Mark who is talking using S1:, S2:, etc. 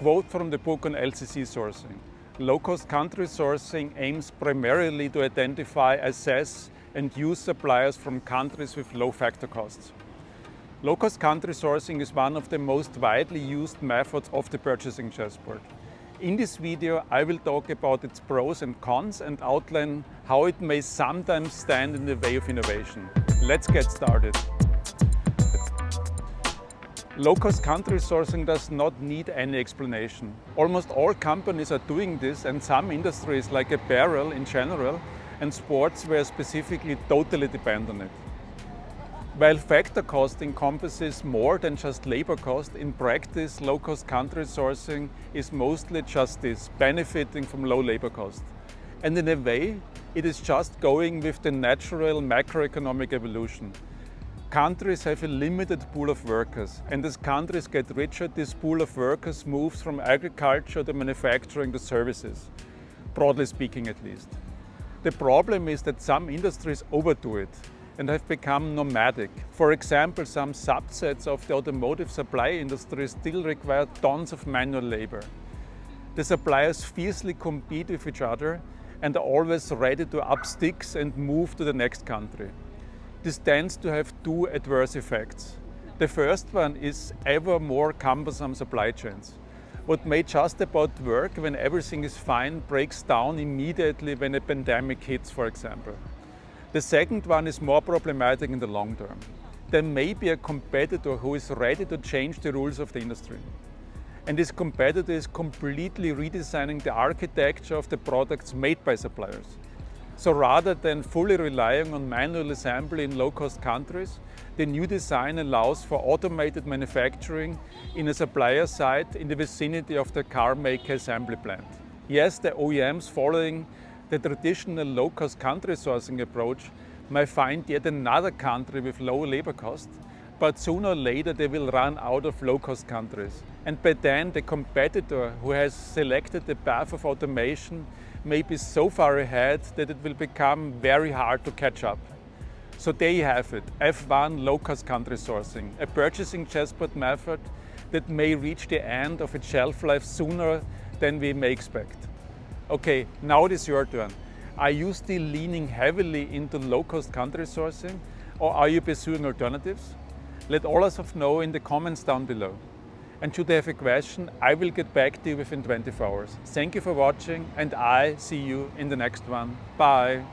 S1: Quote from the book on LCC Sourcing. Low-cost country sourcing aims primarily to identify, assess, and use suppliers from countries with low factor costs. Low-cost country sourcing is one of the most widely used methods of the purchasing chessboard. In this video, I will talk about its pros and cons and outline how it may sometimes stand in the way of innovation. Let's get started. Low-cost country sourcing does not need any explanation. Almost all companies are doing this, and some industries like apparel in general and sportswear specifically totally depend on it. While factor cost encompasses more than just labor cost, in practice low-cost country sourcing is mostly just this, benefiting from low labor cost. And in a way, it is just going with the natural macroeconomic evolution. Countries have a limited pool of workers, and as countries get richer, this pool of workers moves from agriculture to manufacturing to services, broadly speaking at least. The problem is that some industries overdo it and have become nomadic. For example, some subsets of the automotive supply industry still require tons of manual labor. The suppliers fiercely compete with each other and are always ready to up sticks and move to the next country. This tends to have two adverse effects. The first one is ever more cumbersome supply chains. What may just about work when everything is fine breaks down immediately when a pandemic hits, for example. The second one is more problematic in the long term. There may be a competitor who is ready to change the rules of the industry. And this competitor is completely redesigning the architecture of the products made by suppliers. So rather than fully relying on manual assembly in low-cost countries, the new design allows for automated manufacturing in a supplier site in the vicinity of the car maker assembly plant. Yes, the OEMs following the traditional low-cost country sourcing approach may find yet another country with low labor cost, but sooner or later they will run out of low-cost countries. And by then the competitor who has selected the path of automation may be so far ahead that it will become very hard to catch up. So there you have it, F1 low-cost country sourcing, a purchasing chessboard method that may reach the end of its shelf life sooner than we may expect. Okay, now it is your turn. Are you still leaning heavily into low-cost country sourcing, or are you pursuing alternatives? Let all of us know in the comments down below. And should you have a question, I will get back to you within 24 hours. Thank you for watching, and I see you in the next one. Bye.